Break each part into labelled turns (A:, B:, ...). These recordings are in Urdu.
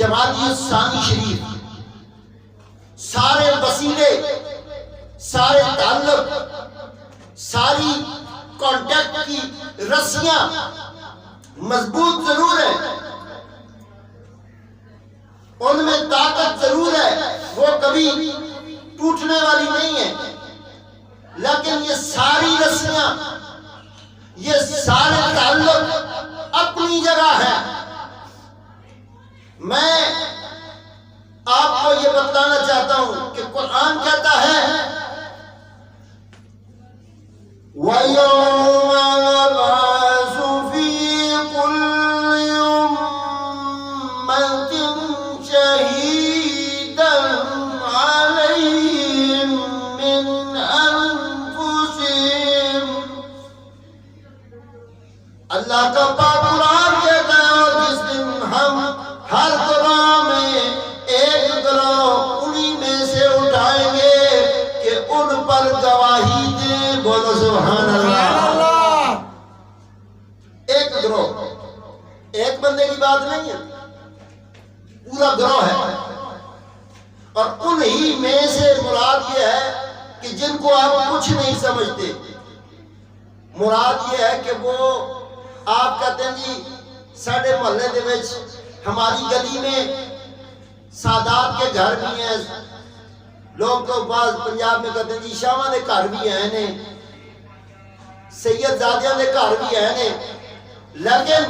A: جمادی الثانی شریف، سارے وسیلے، سارے تعلق، ساری کانٹیکٹ کی رسیاں مضبوط ضرور ہے، ان میں طاقت ضرور ہے، وہ کبھی ٹوٹنے والی نہیں ہے، لیکن یہ ساری رسیاں، یہ سارے تعلق اپنی جگہ ہے۔ میں آپ کو یہ بتانا چاہتا ہوں کہ قرآن کہتا ہے وَيَوْمَ نَبْعَثُ فِي كُلِّ أُمَّةٍ شَهِيدًا عَلَيْهِمْ مِنْ أَنفُسِهِمْ۔ اللہ کا پاک قرآن کہتا ہے اور جس دن ہم ہر گروہ میں ایک گروہ انہی میں سے اٹھائیں گے کہ ان پر گواہی دیں، بولو سبحان اللہ۔ ایک گروہ، ایک بندے کی بات نہیں ہے، پورا گروہ ہے، اور انہی میں سے مراد یہ ہے کہ جن کو آپ کچھ نہیں سمجھتے، مراد یہ ہے کہ وہ آپ کہتے ہیں جی ساڑھے محلے دے وچ ہماری گلی میں سادات کے گھر بھی ہیں، لوگ تو بعض پنجاب میں کہتے ہیں جی شاہاں دے گھر بھی ہیں، سید زادیاں دے گھر بھی ہیں، لیکن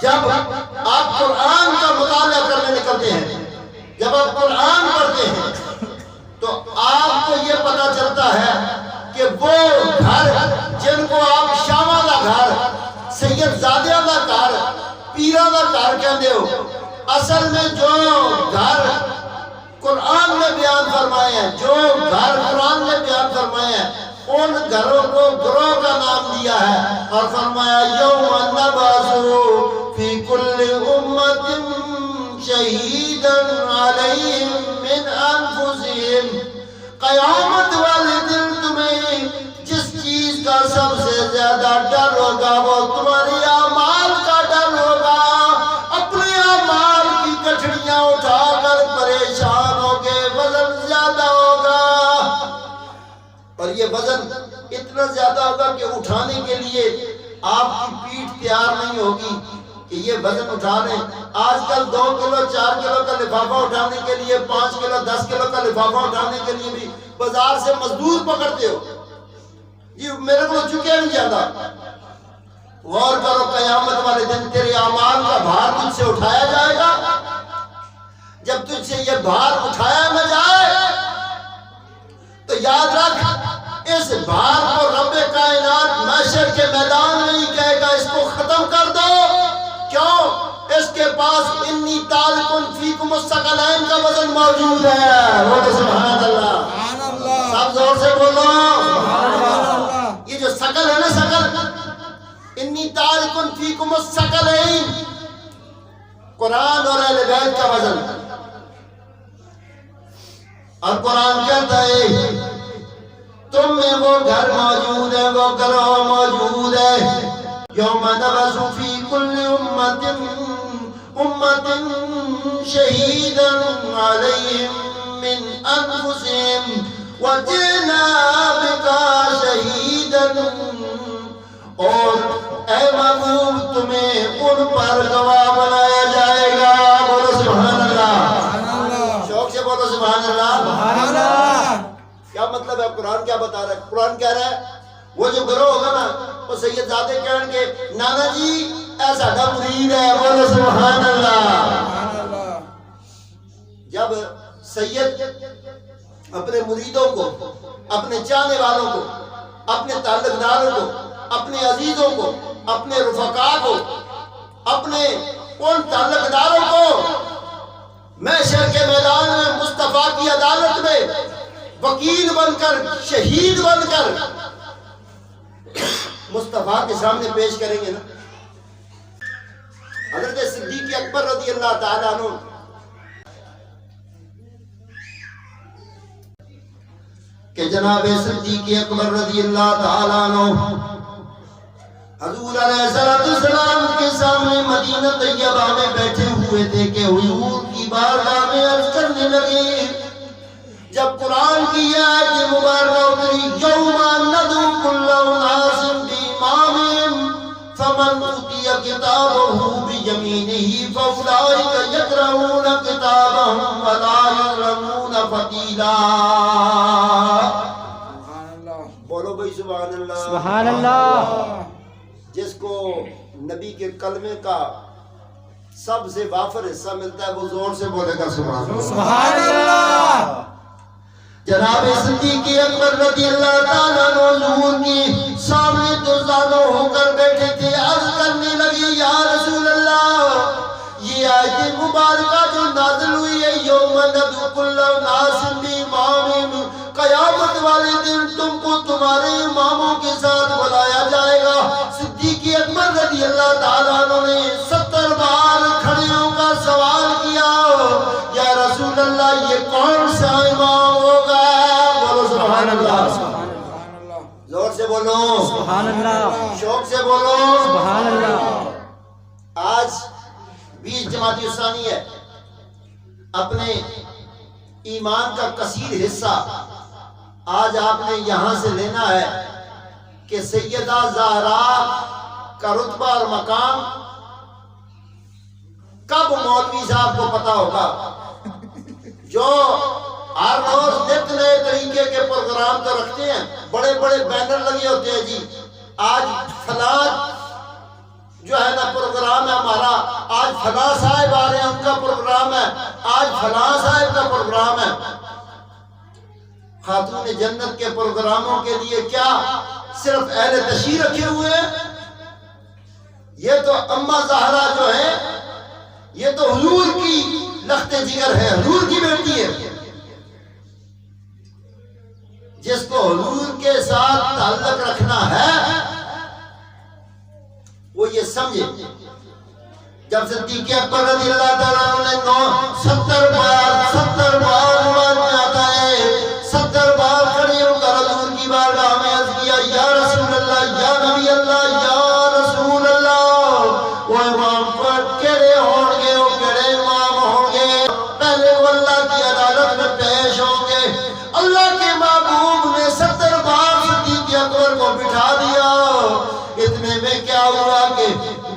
A: جب آپ قرآن کا مطالعہ کرنے نکلتے ہیں، جب آپ قرآن پڑھتے ہیں تو آپ کو یہ پتہ چلتا ہے کہ وہ گھر جن کو آپ شاہاں دا گھر، سید زادیاں دا گھر، پیرہ دا گھر کہتے ہو، اصل میں جو گھر قرآن نے بیان فرمائے ہیں، جو گھر قرآن نے بیان فرمائے ہیں، ان گھروں کو گروہ کا نام دیا ہے، اور فرمایا یوم نبعث فی کل امت شہیدا علیہم من انفسہم۔ قیامت والے دن تمہیں جس چیز کا سب سے زیادہ ڈر ہوگا وہ تمہاری اعمال کا ڈر ہوگا، اپنے اعمال کی گٹھڑیاں اٹھا کر پریشان ہوگے، وزن زیادہ ہوگا، اور یہ وزن اتنا زیادہ ہوگا کہ اٹھانے کے لیے آپ کی پیٹھ تیار نہیں ہوگی کہ یہ وزن اٹھا لیں۔ آج کل 2 کلو 4 کلو کا لفافہ اٹھانے کے لیے، 5 کلو 10 کلو کا لفافہ اٹھانے کے لیے بھی بازار سے مزدور پکڑتے ہو، یہ میرے کو چکے نہیں جاتا۔ غور کرو، قیامت والے دن تیرے اعمال کا بھار تجھ سے اٹھایا جائے گا، جب تجھ سے یہ بھار اٹھایا نہ جائے تو یاد رکھ، اس بھار کو رب کائنات محشر کے میدان میں ہی کہے گا اس کو ختم کر دو۔ کیوں؟ اس کے پاس انی تارکن فیکم الثقلین کا وزن موجود ہے، بولو سبحان اللہ، سب زور سے بولو۔ یہ جو ثقل ہے نا، ثقل، انی تارکن فیکم الثقلین، قرآن اور اہل بیت کا وزن، اور قرآن کہتا ہے تم میں وہ گھر موجود ہے، وہ گروہ موجود ہے، یوم نبعث فی کل امت شہیدا علیہم من انفسہم وجئنا بک شہیدا، اور اے محبوب تمہیں ان پر گواہ بنایا جائے گا، بولو سبحان اللہ، شوق سے بولو سبحان اللہ۔ کیا مطلب ہے؟ قرآن کیا بتا رہا ہے؟ قرآن کہہ رہا ہے وہ جو گروہ ہوگا نا، وہ سید زادے کہن کے نانا جی اے ساڈا مرید ہے، بولو سبحان اللہ۔ جب سید اپنے مریدوں کو، اپنے چاہنے والوں کو، اپنے تعلق داروں کو، اپنے عزیزوں کو، اپنے رفقاء کو، اپنے ان تعلق داروں کو محشر کے میدان میں مصطفیٰ کی عدالت میں وکیل بن کر، شہید بن کر مصطفیٰ کے سامنے پیش کریں گے نا، حضرت صدیق اکبر رضی اللہ تعالیٰ عنہ کہ جناب صدیق اکبر رضی اللہ تعالیٰ عنہ حضور علیہ السلام کے سامنے مدینہ طیبہ میں بیٹھے ہوئے ہوئے تھے کہ حضور کی بارگاہ میں عرض کرنے لگے جب قرآن کی یہ آیت مبارکہ اتری یوم ندعو کل اناس بإمامہم فمن اوتی کتابہ بیمینہ فاولئک یقرؤون کتابہم ولا یظلمون فتیلا۔ بولو بھائی سبحان اللہ،
B: سبحان اللہ۔
A: جس کو نبی کے کلمے کا سب سے وافر حصہ ملتا ہے وہ زور سے بولے گا سبحان اللہ،
B: سبحان اللہ۔
A: جناب صدیق اکبر رضی اللہ تعالیٰ عنہ حضور کی سامنے دو زانو ہو کر بیٹھے تھے، عرض کرنے لگی یا رسول اللہ یہ آیت مبارکہ جو نازل ہوئی ہے یوم ندعو کل اناس بإمامہم، قیامت والے دن تم کو تمہارے اماموں کے ساتھ بلایا جائے گا۔ صدیق اکبر رضی اللہ تعالیٰ عنہ نے 70 بار کھڑے ہو کر سوال کیا یا رسول اللہ یہ کون سا امام ہوگا؟ بولو سبحان اللہ، زور سے بولو
B: سبحان اللہ،
A: شوق سے بولو
B: سبحان اللہ۔
A: آج 20 جمادی الثانی ہے، اپنے ایمان کا کثیر حصہ آج آپ نے یہاں سے لینا ہے کہ سیدہ زہرا کا رتبہ اور مقام کب مولوی صاحب کو پتا ہوگا جو ہر روز نت نئے طریقے کے پروگرام تو رکھتے ہیں، بڑے بڑے بینر لگے ہوتے ہیں جی آج فلاں جو ہے نا پروگرام ہے ہمارا، آج فلاں صاحب آ رہے ہیں ان کا پروگرام ہے، آج فلاں صاحب کا پروگرام ہے۔ خاتون جنت کے پروگراموں کے لیے کیا صرف اہل تشریح رکھے ہوئے ہیں؟ یہ تو اماں زہرا جو ہے یہ تو حضور کی لخت جگر ہے، حضور کی بیٹی ہے۔ جس کو حضور کے ساتھ تعلق رکھنا ہے وہ یہ سمجھے۔ جب صدیق اکبر رضی اللہ تعالیٰ عنہ نے 70 بار نماز میں آتا ہے، 70 بار کھڑے ہو کر حضور کی بارگاہ میں عرض کیا یا رسول اللہ، یا نبی اللہ، یا رسول اللہ۔ وہ امام پر کیڑے ہوں گے، وہ کیڑے امام ہوں گے، پہلے وہ اللہ کی عدالت میں پیش ہوں گے۔ اللہ کے محبوب نے 70 بار صدیق اکبر کو بٹھا دیا۔ اتنے میں کیا ہوا کہ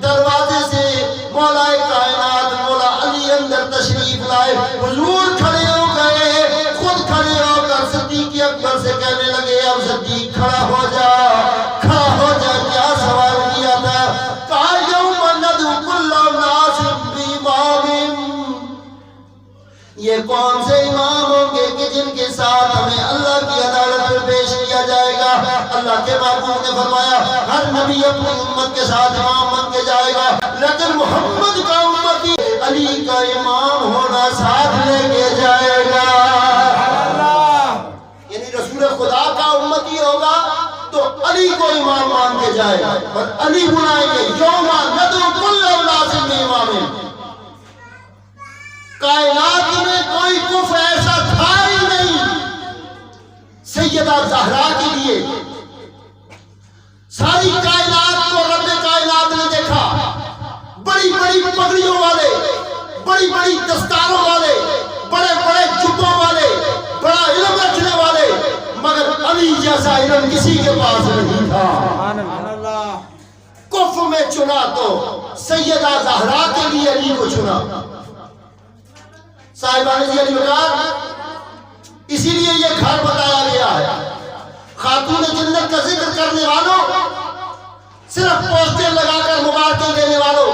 A: دروازے سے مولا کائنات مولا علی اندر تشریف لائے، حضور کھڑے ہو گئے، خود کھڑے ہو کر صدیق اکبر سے کہنے لگے اب صدیق کھڑا ہو جا، کھڑا ہو جا۔ کیا سوال کیا تھا؟ کہا یوم ندعو کل اناس بإمامہم، یہ کون سے امام ہوں گے کہ جن کے ساتھ ہمیں اللہ کی عدالت میں پیش کیا جائے گا؟ اللہ کے محبوب نے فرمایا ہر نبی اپنی امت کے ساتھ امام بن کے جائے گا، لیکن محمد کا امتی علی کا امام ہونا ساتھ لے کے جائے گا۔ یعنی رسول خدا کا امتی ہوگا تو علی کو امام مان کے جائے گا، اور علی بلائیں گے یوم ندعو کل اناس بإمامہم۔ کائنات میں کوئی کف ایسا تھا ہی نہیں سیدہ زہرا کے لیے۔ ساری کائنات کو رب کائنات نے دیکھا، بڑی بڑی پگڑیوں والے، بڑی بڑی دستاروں والے، بڑے بڑے جبوں والے، بڑا علم رکھنے والے، مگر علی جیسا علم کسی کے پاس نہیں تھا۔ کف میں چنا تو سیدہ زہرا کے لیے علی کو چنا۔ صاحبان جی علی وقار، اسی لیے یہ گھر بتایا گیا ہے۔ خاتون جنت کا ذکر کرنے والوں، صرف پوسٹر لگا کر مبارکیں دینے والوں،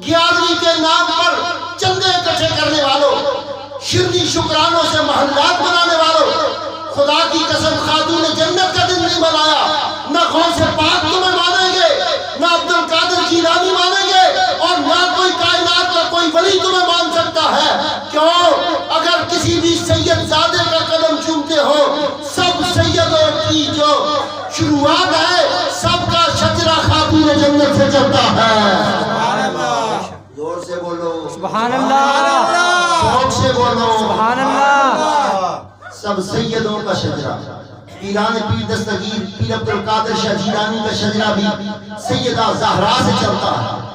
A: 11ویں کے نام پر چندے اکٹھے کرنے والوں، شرنی شکرانوں سے محلات بنانے والوں، خدا کی قسم خاتون جنت کا دن نہیں منایا۔ نہ غوث پاک تمہیں مانیں گے، نہ عبد القادر جیلانی مانیں گے، اور نہ کوئی کائنات کا کوئی ولی تمہیں مان سکتا ہے۔ کیوں؟ اگر کسی بھی سید زادے کا قدم چومتے ہو، سب سیدوں کی جو شروعات ہے سب کا شجرہ خاتون جنت سے چلتا ہے۔ زور سے بولو
B: سبحان اللہ،
A: شوق سے بولو
B: سبحان اللہ۔
A: سب سیدوں کا شجرہ، پیران پیر دستگیر پیر عبد القادر شاہ جیلانی کا شجرہ بھی سیدہ زہرا سے چلتا ہے۔